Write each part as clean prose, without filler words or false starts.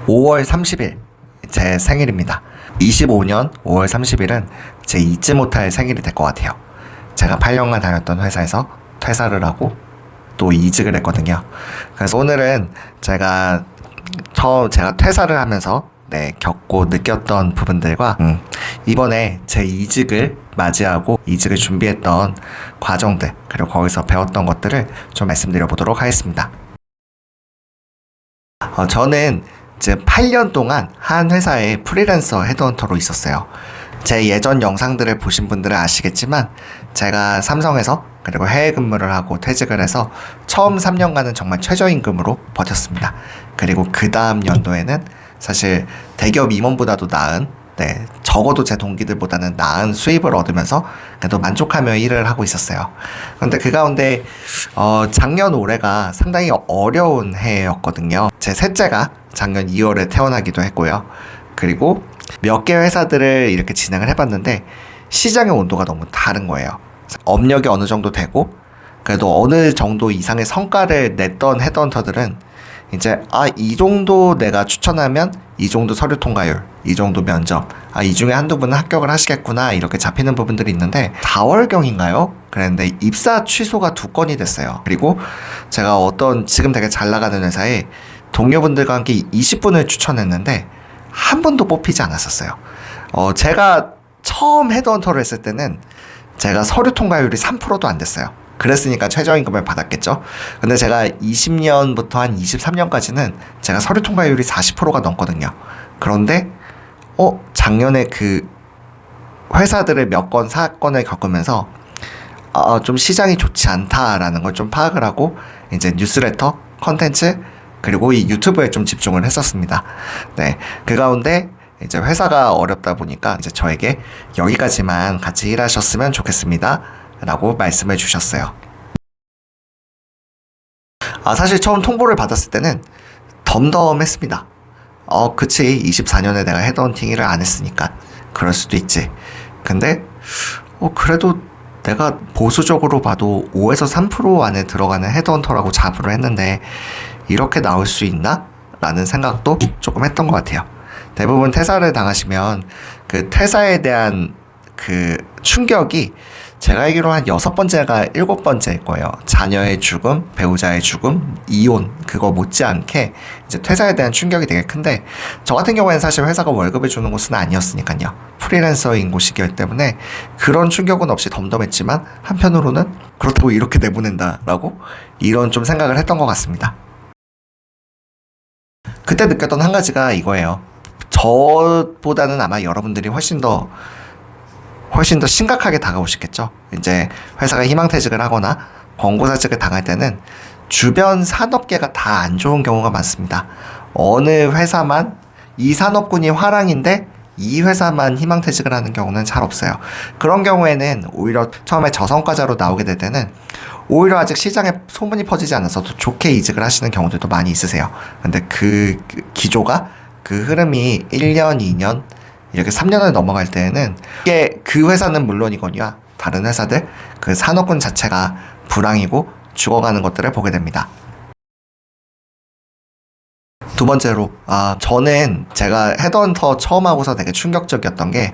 5월 30일 제 생일입니다. 25년 5월 30일은 제 잊지 못할 생일이 될 것 같아요. 제가 8년간 다녔던 회사에서 퇴사를 하고 또 이직을 했거든요. 그래서 오늘은 제가 퇴사를 하면서 겪고 느꼈던 부분들과 이번에 제 이직을 맞이하고 이직을 준비했던 과정들, 그리고 거기서 배웠던 것들을 좀 말씀드려 보도록 하겠습니다. 저는 이제 8년 동안 한 회사의 프리랜서 헤드헌터로 있었어요. 제 예전 영상들을 보신 분들은 아시겠지만 제가 삼성에서 그리고 해외 근무를 하고 퇴직을 해서 처음 3년간은 정말 최저임금으로 버텼습니다. 그리고 그 다음 연도에는 사실 대기업 임원보다도 나은, 적어도 제 동기들보다는 나은 수입을 얻으면서 그래도 만족하며 일을 하고 있었어요. 그런데 그 가운데 작년 올해가 상당히 어려운 해였거든요. 제 셋째가 작년 2월에 태어나기도 했고요. 그리고 몇 개 회사들을 이렇게 진행을 해봤는데 시장의 온도가 너무 다른 거예요. 업력이 어느 정도 되고 그래도 어느 정도 이상의 성과를 냈던 헤드헌터들은 이제 이 정도 내가 추천하면 이 정도 서류 통과율, 이 정도 면접, 이 중에 한두 분은 합격을 하시겠구나 이렇게 잡히는 부분들이 있는데 4월경인가요? 그랬는데 입사 취소가 2건이 됐어요. 그리고 제가 지금 되게 잘 나가는 회사에 동료분들과 함께 20분을 추천했는데 한 번도 뽑히지 않았었어요. 제가 처음 헤드헌터를 했을 때는 제가 서류 통과율이 3%도 안 됐어요. 그랬으니까 최저임금을 받았겠죠. 근데 제가 20년부터 한 23년까지는 제가 서류 통과율이 40%가 넘거든요. 그런데 작년에 그 회사들을 몇 건 사건을 겪으면서 좀 시장이 좋지 않다라는 걸 좀 파악을 하고 이제 뉴스레터, 컨텐츠 그리고 이 유튜브에 좀 집중을 했었습니다. 그 가운데 이제 회사가 어렵다 보니까 이제 저에게 여기까지만 같이 일하셨으면 좋겠습니다 라고 말씀해 주셨어요. 사실 처음 통보를 받았을 때는 덤덤했습니다. 그치, 24년에 내가 헤드헌팅 일을 안 했으니까 그럴 수도 있지. 근데 그래도 내가 보수적으로 봐도 5에서 3% 안에 들어가는 헤드헌터라고 자부를 했는데 이렇게 나올 수 있나? 라는 생각도 조금 했던 것 같아요. 대부분 퇴사를 당하시면 그 퇴사에 대한 그 충격이 제가 알기로 한 6번째가 7번째일 거예요. 자녀의 죽음, 배우자의 죽음, 이혼, 그거 못지않게 이제 퇴사에 대한 충격이 되게 큰데 저 같은 경우에는 사실 회사가 월급을 주는 곳은 아니었으니까요. 프리랜서인 곳이기 때문에 그런 충격은 없이 덤덤했지만 한편으로는 그렇다고 이렇게 내보낸다라고 이런 좀 생각을 했던 것 같습니다. 그때 느꼈던 한 가지가 이거예요. 저보다는 아마 여러분들이 훨씬 더 심각하게 다가오시겠죠. 이제 회사가 희망퇴직을 하거나 권고사직을 당할 때는 주변 산업계가 다 안 좋은 경우가 많습니다. 어느 회사만 이 산업군이 화랑인데 이 회사만 희망퇴직을 하는 경우는 잘 없어요. 그런 경우에는 오히려 처음에 저성과자로 나오게 될 때는 오히려 아직 시장에 소문이 퍼지지 않아서도 좋게 이직을 하시는 경우들도 많이 있으세요. 근데 그 기조가 그 흐름이 1년, 2년 이렇게 3년을 넘어갈 때에는 이게 그 회사는 물론이거니와 다른 회사들 그 산업군 자체가 불황이고 죽어가는 것들을 보게 됩니다. 두 번째로 저는 제가 헤드헌터 처음 하고서 되게 충격적이었던 게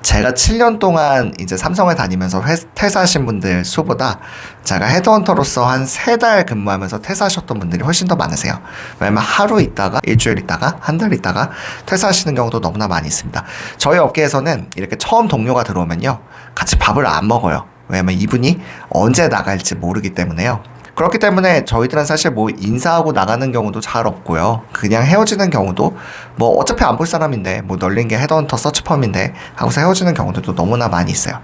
제가 7년 동안 이제 삼성에 다니면서 퇴사하신 분들 수보다 제가 헤드헌터로서 한 3달 근무하면서 퇴사하셨던 분들이 훨씬 더 많으세요. 왜냐면 하루 있다가 일주일 있다가 한 달 있다가 퇴사하시는 경우도 너무나 많이 있습니다. 저희 업계에서는 이렇게 처음 동료가 들어오면요 같이 밥을 안 먹어요. 왜냐면 이분이 언제 나갈지 모르기 때문에요. 그렇기 때문에 저희들은 사실 인사하고 나가는 경우도 잘 없고요. 그냥 헤어지는 경우도 어차피 안 볼 사람인데 널린 게 헤드헌터 서치펌인데 하고서 헤어지는 경우들도 너무나 많이 있어요.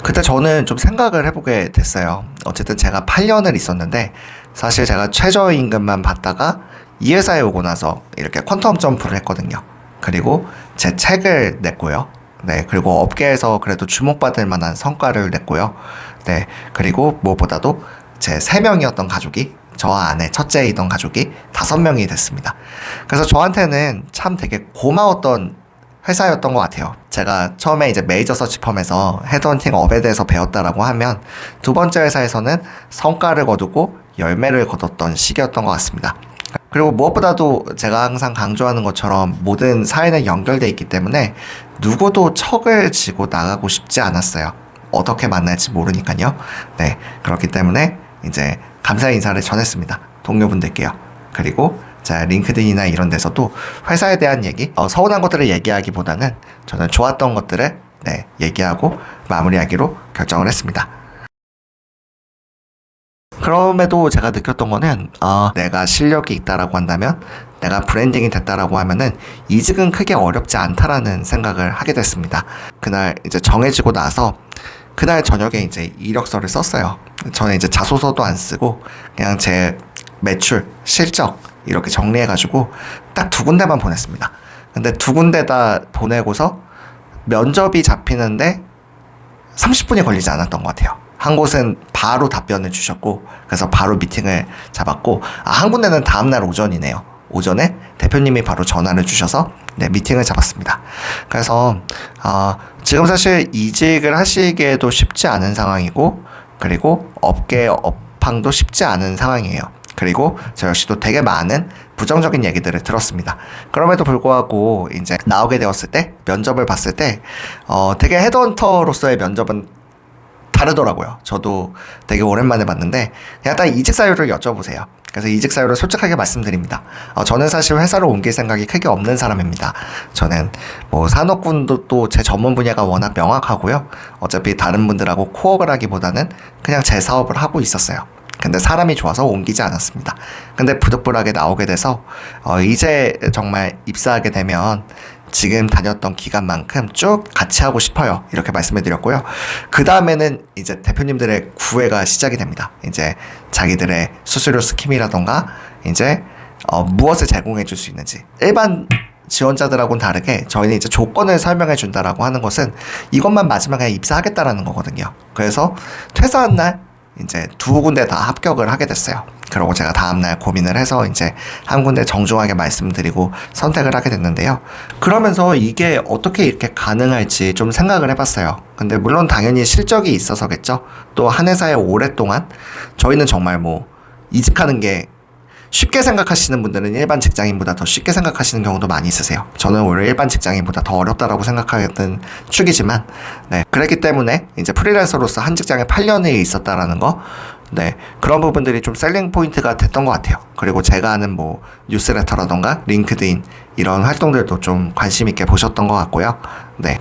그때 저는 좀 생각을 해보게 됐어요. 어쨌든 제가 8년을 있었는데 사실 제가 최저임금만 받다가 이 회사에 오고 나서 이렇게 퀀텀 점프를 했거든요. 그리고 제 책을 냈고요. 그리고 업계에서 그래도 주목받을 만한 성과를 냈고요. 그리고 무엇보다도 제 3명이었던 가족이 저와 아내 첫째이던 가족이 5명이 됐습니다. 그래서 저한테는 참 되게 고마웠던 회사였던 것 같아요. 제가 처음에 이제 메이저 서치펌에서 헤드헌팅 업에 대해서 배웠다라고 하면 두 번째 회사에서는 성과를 거두고 열매를 거뒀던 시기였던 것 같습니다. 그리고 무엇보다도 제가 항상 강조하는 것처럼 모든 사회는 연결돼 있기 때문에 누구도 척을 지고 나가고 싶지 않았어요. 어떻게 만날지 모르니까요. 네, 그렇기 때문에 이제 감사의 인사를 전했습니다. 동료분들께요. 그리고 자, 링크드인이나 이런 데서도 회사에 대한 얘기, 서운한 것들을 얘기하기보다는 저는 좋았던 것들을 얘기하고 마무리하기로 결정을 했습니다. 그럼에도 제가 느꼈던 거는 내가 실력이 있다라고 한다면, 내가 브랜딩이 됐다라고 하면은 이직은 크게 어렵지 않다라는 생각을 하게 됐습니다. 그날 이제 정해지고 나서 그날 저녁에 이제 이력서를 썼어요. 저는 이제 자소서도 안 쓰고 그냥 제 매출, 실적 이렇게 정리해가지고 딱 2군데만 보냈습니다. 근데 2군데 다 보내고서 면접이 잡히는데 30분이 걸리지 않았던 것 같아요. 한 곳은 바로 답변을 주셨고, 그래서 바로 미팅을 잡았고, 한 군데는 다음날 오전이네요. 오전에 대표님이 바로 전화를 주셔서 미팅을 잡았습니다. 그래서 지금 사실 이직을 하시기에도 쉽지 않은 상황이고, 그리고 업계 업황도 쉽지 않은 상황이에요. 그리고 저 역시도 되게 많은 부정적인 얘기들을 들었습니다. 그럼에도 불구하고 이제 나오게 되었을 때, 면접을 봤을 때 되게 헤드헌터로서의 면접은 다르더라고요. 저도 되게 오랜만에 봤는데 그냥 딱 이직 사유를 여쭤보세요. 그래서 이직 사유를 솔직하게 말씀드립니다. 저는 사실 회사를 옮길 생각이 크게 없는 사람입니다. 저는 뭐 산업군도 또 제 전문 분야가 워낙 명확하고요. 어차피 다른 분들하고 코업을 하기보다는 그냥 제 사업을 하고 있었어요. 근데 사람이 좋아서 옮기지 않았습니다. 근데 부득불하게 나오게 돼서 이제 정말 입사하게 되면 지금 다녔던 기간만큼 쭉 같이 하고 싶어요. 이렇게 말씀을 드렸고요. 그 다음에는 이제 대표님들의 구애가 시작이 됩니다. 이제 자기들의 수수료 스킴이라던가 이제 무엇을 제공해 줄 수 있는지. 일반 지원자들하고는 다르게 저희는 이제 조건을 설명해 준다라고 하는 것은 이것만 마지막에 입사하겠다라는 거거든요. 그래서 퇴사한 날 이제 2군데 다 합격을 하게 됐어요. 그리고 제가 다음날 고민을 해서 이제 한 군데 정중하게 말씀드리고 선택을 하게 됐는데요. 그러면서 이게 어떻게 이렇게 가능할지 좀 생각을 해봤어요. 근데 물론 당연히 실적이 있어서겠죠. 또 한 회사에 오랫동안 저희는 정말 뭐 이직하는 게 쉽게 생각하시는 분들은 일반 직장인보다 더 쉽게 생각하시는 경우도 많이 있으세요. 저는 오히려 일반 직장인보다 더 어렵다라고 생각하던 축이지만, 그랬기 때문에 이제 프리랜서로서 한 직장에 8년에 있었다라는 거, 그런 부분들이 좀 셀링 포인트가 됐던 것 같아요. 그리고 제가 하는 뭐 뉴스레터라던가 링크드인 이런 활동들도 좀 관심 있게 보셨던 것 같고요.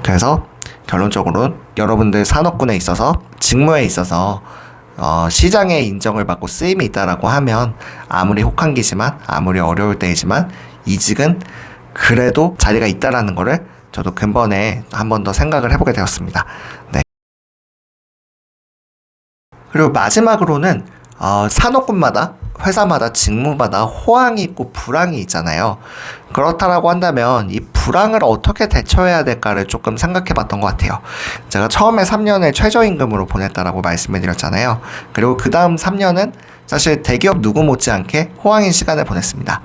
그래서 결론적으로 여러분들 산업군에 있어서 직무에 있어서 시장의 인정을 받고 쓰임이 있다라고 하면 아무리 혹한기지만 아무리 어려울 때이지만 이직은 그래도 자리가 있다라는 거를 저도 근본에 한 번 더 생각을 해보게 되었습니다. 그리고 마지막으로는 산업군마다 회사마다 직무마다 호황이 있고 불황이 있잖아요. 그렇다라고 한다면 이 불황을 어떻게 대처해야 될까를 조금 생각해 봤던 것 같아요. 제가 처음에 3년을 최저임금으로 보냈다라고 말씀을 드렸잖아요. 그리고 그 다음 3년은 사실 대기업 누구 못지않게 호황인 시간을 보냈습니다.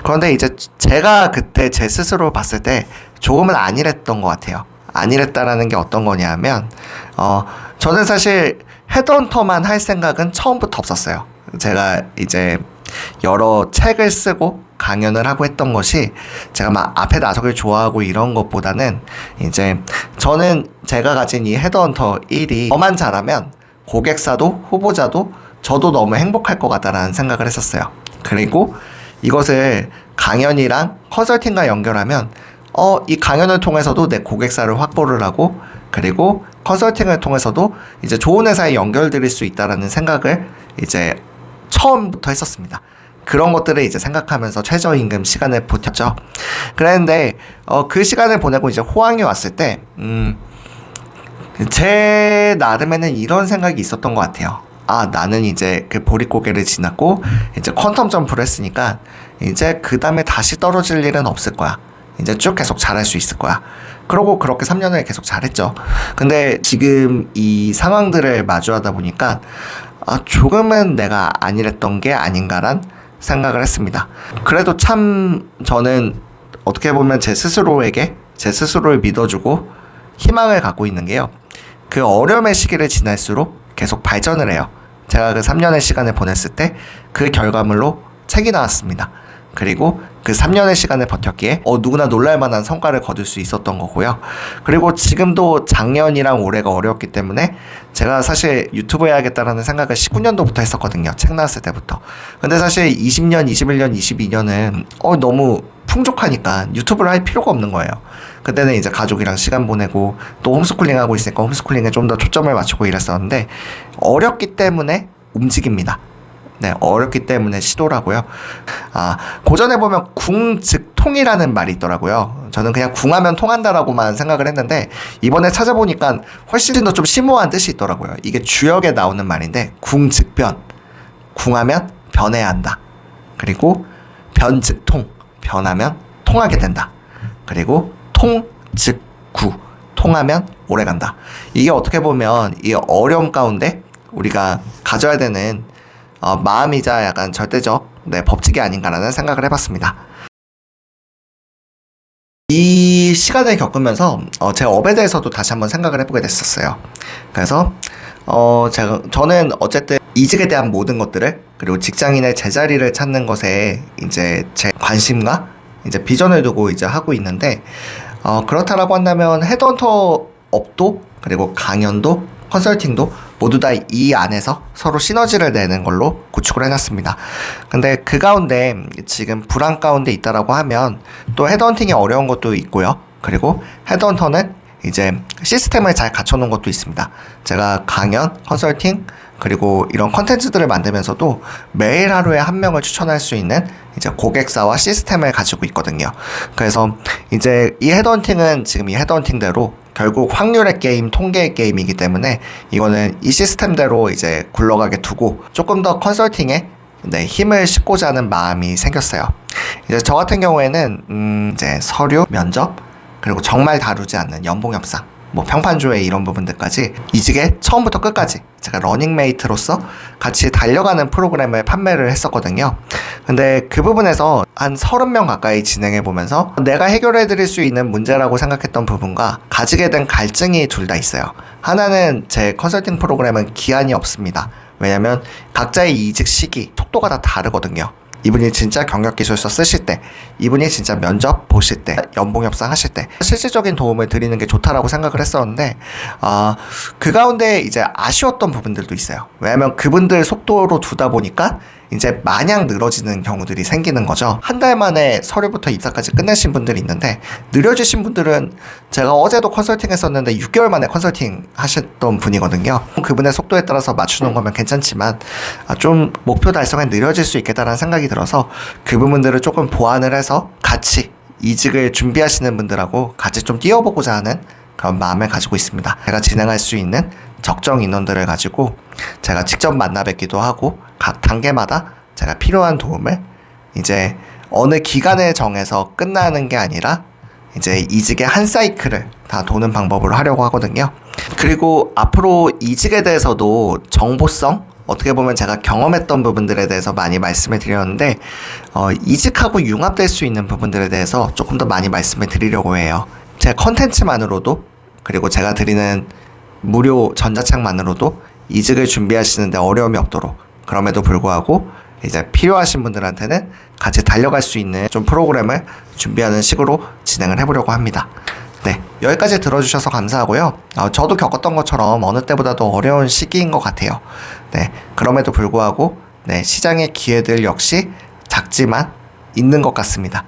그런데 이제 제가 그때 제 스스로 봤을 때 조금은 안일했던 것 같아요. 안일했다라는 게 어떤 거냐면 저는 사실 헤드헌터만 할 생각은 처음부터 없었어요. 제가 이제 여러 책을 쓰고 강연을 하고 했던 것이 제가 막 앞에 나서길 좋아하고 이런 것보다는 이제 저는 제가 가진 이 헤드헌터 1이 저만 잘하면 고객사도 후보자도 저도 너무 행복할 것 같다라는 생각을 했었어요. 그리고 이것을 강연이랑 컨설팅과 연결하면 이 강연을 통해서도 내 고객사를 확보를 하고 그리고 컨설팅을 통해서도 이제 좋은 회사에 연결드릴 수 있다라는 생각을 이제 처음부터 했었습니다. 그런 것들을 이제 생각하면서 최저임금 시간을 버텼죠. 그랬는데 그 시간을 보내고 이제 호황이 왔을 때 제 나름에는 이런 생각이 있었던 것 같아요. 나는 이제 그 보릿고개를 지났고 이제 퀀텀 점프를 했으니까 이제 그 다음에 다시 떨어질 일은 없을 거야. 이제 쭉 계속 잘할 수 있을 거야. 그러고 그렇게 3년을 계속 잘했죠. 근데 지금 이 상황들을 마주하다 보니까 조금은 내가 안일했던 게 아닌가란 생각을 했습니다. 그래도 참 저는 어떻게 보면 제 스스로를 믿어주고 희망을 갖고 있는 게요. 그 어려움의 시기를 지날수록 계속 발전을 해요. 제가 그 3년의 시간을 보냈을 때 그 결과물로 책이 나왔습니다. 그리고 그 3년의 시간을 버텼기에 누구나 놀랄만한 성과를 거둘 수 있었던 거고요. 그리고 지금도 작년이랑 올해가 어려웠기 때문에 제가 사실 유튜브 해야겠다라는 생각을 19년도부터 했었거든요. 책 나왔을 때부터. 근데 사실 20년, 21년, 22년은 너무 풍족하니까 유튜브를 할 필요가 없는 거예요. 그때는 이제 가족이랑 시간 보내고 또 홈스쿨링 하고 있으니까 홈스쿨링에 좀 더 초점을 맞추고 이랬었는데 어렵기 때문에 움직입니다. 네, 어렵기 때문에 시도라고요. 고전에 보면 궁즉통이라는 말이 있더라고요. 저는 그냥 궁하면 통한다라고만 생각을 했는데 이번에 찾아보니까 훨씬 더 좀 심오한 뜻이 있더라고요. 이게 주역에 나오는 말인데 궁즉변, 궁하면 변해야 한다. 그리고 변즉통, 변하면 통하게 된다. 그리고 통즉구, 통하면 오래간다. 이게 어떻게 보면 이 어려움 가운데 우리가 가져야 되는 마음이자 약간 절대적 법칙이 아닌가라는 생각을 해봤습니다. 이 시간을 겪으면서 제 업에 대해서도 다시 한번 생각을 해보게 됐었어요. 그래서 저는 어쨌든 이직에 대한 모든 것들을 그리고 직장인의 제자리를 찾는 것에 이제 제 관심과 이제 비전을 두고 이제 하고 있는데 그렇다라고 한다면 헤드헌터 업도 그리고 강연도 컨설팅도 모두 다 이 안에서 서로 시너지를 내는 걸로 구축을 해놨습니다. 근데 그 가운데 지금 불안 가운데 있다라고 하면 또 헤드헌팅이 어려운 것도 있고요. 그리고 헤드헌터는 이제 시스템을 잘 갖춰놓은 것도 있습니다. 제가 강연, 컨설팅, 그리고 이런 컨텐츠들을 만들면서도 매일 하루에 한 명을 추천할 수 있는 이제 고객사와 시스템을 가지고 있거든요. 그래서 이제 이 헤드헌팅은 지금 이 헤드헌팅대로 결국 확률의 게임, 통계의 게임이기 때문에 이거는 이 시스템대로 이제 굴러가게 두고 조금 더 컨설팅에 힘을 싣고자 하는 마음이 생겼어요. 이제 저 같은 경우에는 이제 서류, 면접, 그리고 정말 다루지 않는 연봉 협상, 평판조회 이런 부분들까지 이직에 처음부터 끝까지 제가 러닝메이트로서 같이 달려가는 프로그램을 판매를 했었거든요. 근데 그 부분에서 한 30명 가까이 진행해보면서 내가 해결해드릴 수 있는 문제라고 생각했던 부분과 가지게 된 갈증이 둘 다 있어요. 하나는 제 컨설팅 프로그램은 기한이 없습니다. 왜냐면 각자의 이직 시기, 속도가 다 다르거든요. 이분이 진짜 경력기술서 쓰실 때, 이분이 진짜 면접 보실 때, 연봉 협상 하실 때 실질적인 도움을 드리는 게 좋다라고 생각을 했었는데 그 가운데 이제 아쉬웠던 부분들도 있어요. 왜냐면 그분들 속도로 두다 보니까 이제 마냥 늘어지는 경우들이 생기는 거죠. 한 달 만에 서류부터 입사까지 끝내신 분들이 있는데 느려지신 분들은 제가 어제도 컨설팅 했었는데 6개월 만에 컨설팅 하셨던 분이거든요. 그분의 속도에 따라서 맞추는 거면 괜찮지만 좀 목표 달성에 느려질 수 있겠다라는 생각이 들어서 그 부분들을 조금 보완을 해서 같이 이직을 준비하시는 분들하고 같이 좀 뛰어보고자 하는 그런 마음을 가지고 있습니다. 제가 진행할 수 있는 적정 인원들을 가지고 제가 직접 만나 뵙기도 하고 각 단계마다 제가 필요한 도움을 이제 어느 기간을 정해서 끝나는 게 아니라 이제 이직의 한 사이클을 다 도는 방법으로 하려고 하거든요. 그리고 앞으로 이직에 대해서도 정보성, 어떻게 보면 제가 경험했던 부분들에 대해서 많이 말씀을 드렸는데 이직하고 융합될 수 있는 부분들에 대해서 조금 더 많이 말씀을 드리려고 해요. 제 컨텐츠만으로도 그리고 제가 드리는 무료 전자책만으로도 이직을 준비하시는데 어려움이 없도록, 그럼에도 불구하고 이제 필요하신 분들한테는 같이 달려갈 수 있는 좀 프로그램을 준비하는 식으로 진행을 해보려고 합니다. 네, 여기까지 들어주셔서 감사하고요. 저도 겪었던 것처럼 어느 때보다도 어려운 시기인 것 같아요. 네, 그럼에도 불구하고 시장의 기회들 역시 작지만 있는 것 같습니다.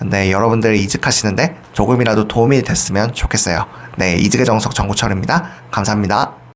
네, 여러분들 이직하시는데 조금이라도 도움이 됐으면 좋겠어요. 네, 이직의 정석 정구철입니다. 감사합니다.